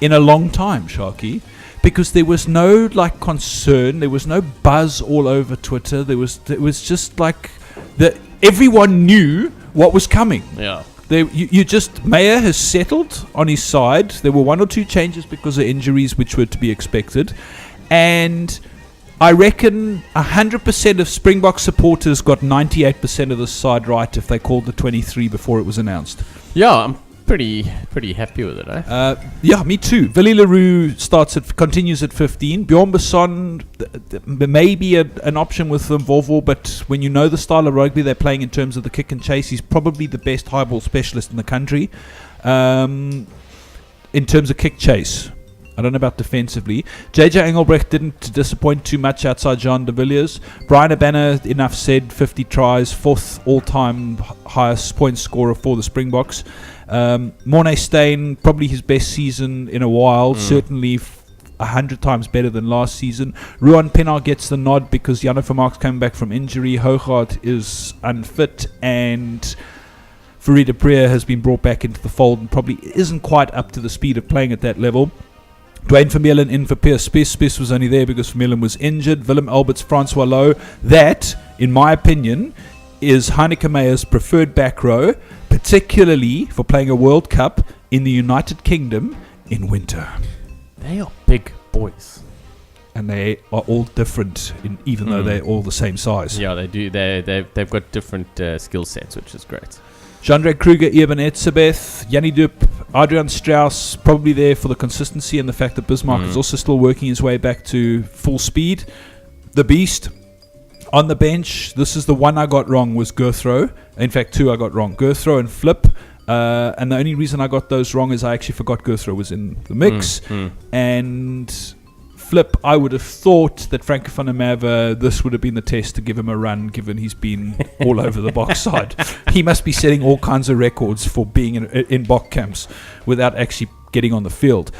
in a long time, Sharky, because there was no concern, there was no buzz all over Twitter. It was just like everyone knew what was coming. Yeah. Meyer has settled on his side. There were one or two changes because of injuries, which were to be expected, and I reckon 100% of Springbok supporters got 98% of the side right if they called the 23 before it was announced. Yeah, I'm pretty happy with it, eh? Yeah, me too. Willie Leroux continues at 15. Bjorn Besson may be an option with Volvo, but when you know the style of rugby they're playing in terms of the kick and chase, he's probably the best high ball specialist in the country. In terms of kick chase, I don't know about defensively. JJ Engelbrecht didn't disappoint too much outside Jean de Villiers. Brian Abana, enough said, 50 tries, fourth all-time highest point scorer for the Springboks. Mornay Steyn, probably his best season in a while, certainly 100 times better than last season. Ruan Pienaar gets the nod because Janne Vermaak's coming back from injury. Hoogaard is unfit, and Farid Apriya has been brought back into the fold and probably isn't quite up to the speed of playing at that level. Dwayne Vermeulen in for Pierce Spies. Spies was only there because Vermeulen was injured. Willem Alberts, Francois Lowe. That, in my opinion, is Heineke Meyer's preferred back row, particularly for playing a World Cup in the United Kingdom in winter. They are big boys. And they are all different, even though they're all the same size. Yeah, they do. They've got different skill sets, which is great. Jandre Kruger, Eben Etzebeth, Jannie Dup, Adrian Strauss, probably there for the consistency and the fact that Bismarck is also still working his way back to full speed. The Beast on the bench. This is the one I got wrong, was Gerthrow. In fact, two I got wrong, Gerthrow and Flip. And the only reason I got those wrong is I actually forgot Gerthrow was in the mix. And Flip, I would have thought that Frank van der Merwe, this would have been the test to give him a run, given he's been all over the box side. He must be setting all kinds of records for being in box camps without actually getting on the field.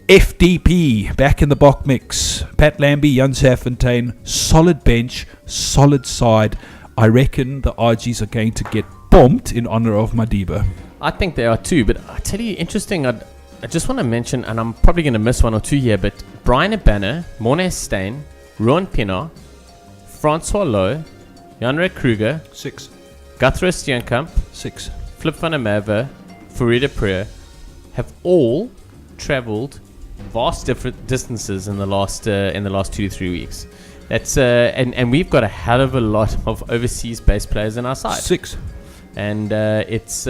FDP, back in the box mix. Pat Lambie, Jan Serfontein, solid bench, solid side. I reckon the RGs are going to get bombed in honor of Madiba. I think they are too, but I tell you, interesting, I just want to mention, and I'm probably going to miss one or two here, but Brian Abana, Mornay Steyn, Ruan Pienaar, Francois Lowe, Janre Kruger, 6. Guthrie Steenkamp, 6. Flip van der Merwe, Farid Apriya have all travelled vast different distances in the last 2 to 3 weeks. That's and we've got a hell of a lot of overseas based players in our side. 6. And it's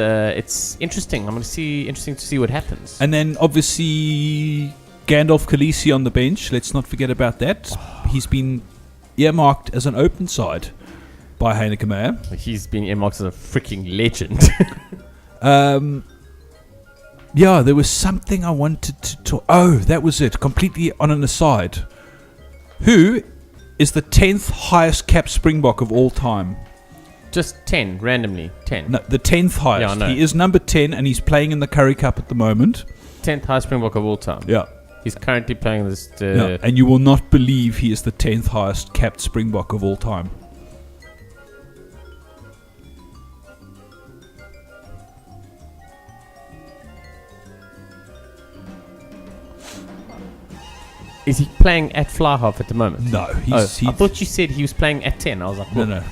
interesting. Interesting to see what happens. And then obviously Gandalf Khaleesi on the bench. Let's not forget about that. He's been earmarked as an open side by Heineke Meyer. He's been earmarked as a freaking legend. Yeah, there was something I wanted to talk. Oh, that was it. Completely on an aside. Who is the 10th highest capped Springbok of all time? Just 10, randomly. 10. No, the 10th highest. Yeah, I know. He is number 10 and he's playing in the Currie Cup at the moment. 10th highest Springbok of all time. Yeah. He's currently playing this. Yeah, and you will not believe he is the 10th highest capped Springbok of all time. Is he playing at fly half at the moment? No, I thought you said he was playing at 10. I was like, no.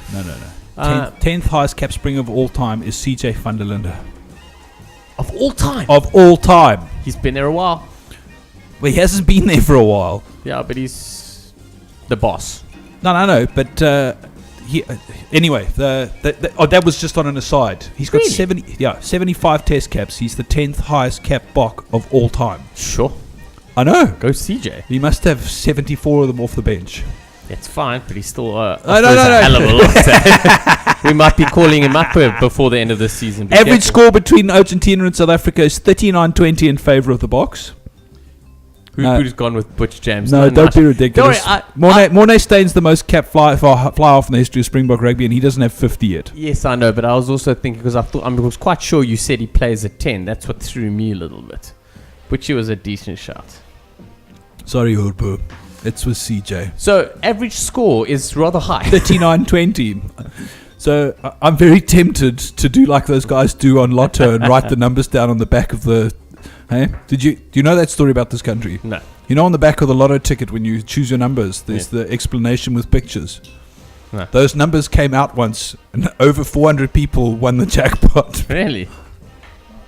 10th highest capped Spring of all time is CJ van der Linde. Of all time? Of all time. He's been there a while. Well, he hasn't been there for a while. Yeah, but he's the boss. No. But anyway, that was just on an aside. He's got Really? 75 test caps. He's the 10th highest capped Bok of all time. Sure. I know. Go CJ. He must have 74 of them off the bench. It's fine, but he's still no. a hell of a lot. We might be calling him up before the end of the season. Be Average careful. score between Argentina and South Africa is 39-20 in favour of the Boks. Who's gone with Butch James? No, don't be ridiculous. Don't worry, Mornay Staines the most capped fly off in the history of Springbok rugby, and he doesn't have 50 yet. Yes, I know, but I was also thinking because I was quite sure you said he plays at 10. That's what threw me a little bit. Butchie was a decent shot. Sorry, Hurbu. It's with CJ. So average score is rather high. 39-20. So I'm very tempted to do like those guys do on Lotto and write the numbers down on the back of the. Hey, do you know that story about this country? No. You know, on the back of the Lotto ticket when you choose your numbers, there's the explanation with pictures. No. Those numbers came out once, and over 400 people won the jackpot. Really?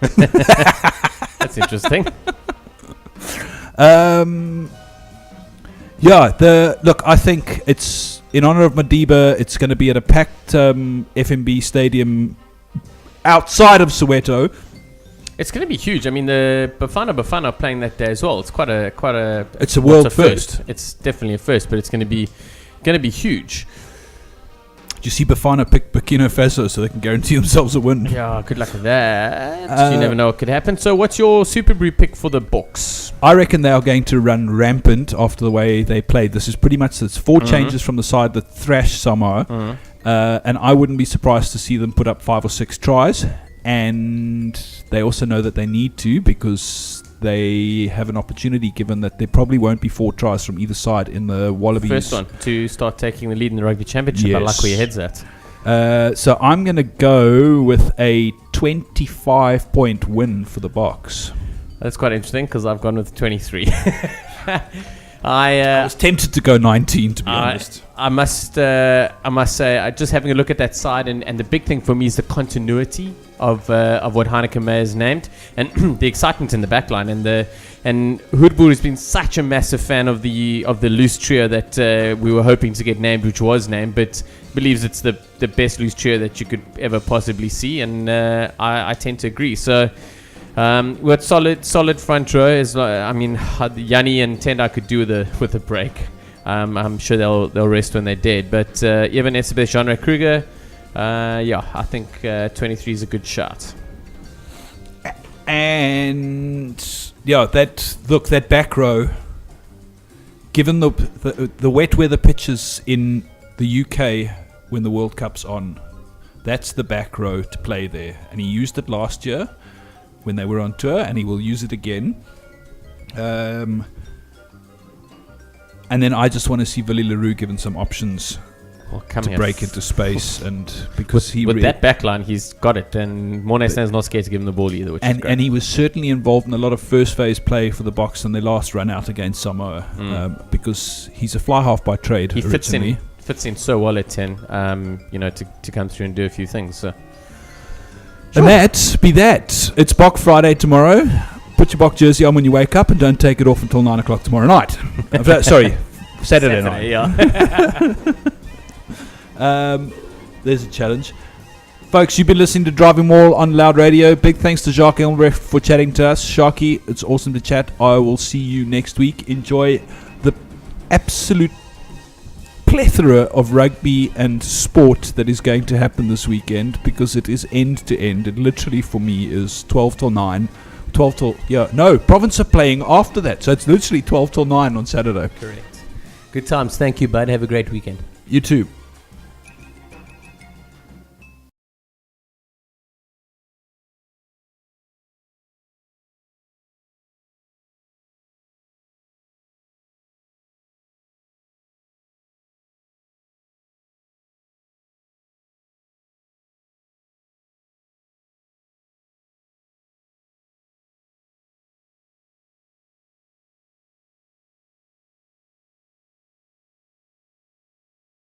That's interesting. Look, I think it's in honor of Madiba. It's going to be at a packed FNB stadium outside of Soweto. It's going to be huge. I mean, the Bafana are playing that day as well. It's quite a. It's a world first. It's definitely a first, but it's going to be huge. Do you see Bafana pick Burkina Faso so they can guarantee themselves a win? Yeah, good luck with that. You never know what could happen. So, what's your Super Brew pick for the Boks? I reckon they are going to run rampant after the way they played. This is pretty much it's 4 changes from the side that thrash Samoa, and I wouldn't be surprised to see them put up 5 or 6 tries. And they also know that they need to because they have an opportunity, given that there probably won't be 4 tries from either side in the Wallabies. First one to start taking the lead in the Rugby Championship. I like where your head's at. So I'm going to go with a 25-point win for the Boks. That's quite interesting because I've gone with 23. I was tempted to go 19, to be honest. I must say, just having a look at that side, and the big thing for me is the continuity of what Heineken May has named, and the excitement in the backline, and Hoodboer has been such a massive fan of the loose trio that we were hoping to get named, which was named, but believes it's the best loose trio that you could ever possibly see, and I tend to agree. So. With solid front row is, I mean, Yanni and Tendai could do with a break. I'm sure they'll rest when they're dead. But Evan Esabeth, Jean-Ray Kruger, I think 23 is a good shot. And that back row, given the wet weather pitches in the UK when the World Cup's on, that's the back row to play there. And he used it last year when they were on tour, and he will use it again. And then I just want to see Willie Leroux given some options to break into space, and because with that backline, he's got it, and Mornay Staines not scared to give him the ball either, which is great. And he was certainly involved in a lot of first phase play for the Boks in their last run out against Samoa, because he's a fly half by trade. He fits in so well at 10, to come through and do a few things. So. Sure. And that. It's Bok Friday tomorrow. Put your Bok jersey on when you wake up and don't take it off until 9 o'clock tomorrow night. Sorry, Saturday night. Yeah. There's a challenge. Folks, you've been listening to Driving Maul on Loud Radio. Big thanks to Jacques Elmbrecht for chatting to us. Sharky, it's awesome to chat. I will see you next week. Enjoy the absolute plethora of rugby and sport that is going to happen this weekend, because it is end to end. It literally for me is 12 till 9. Province are playing after that, so it's literally 12 till 9 on Saturday. Correct. Good times. Thank you, bud. Have a great weekend. You too.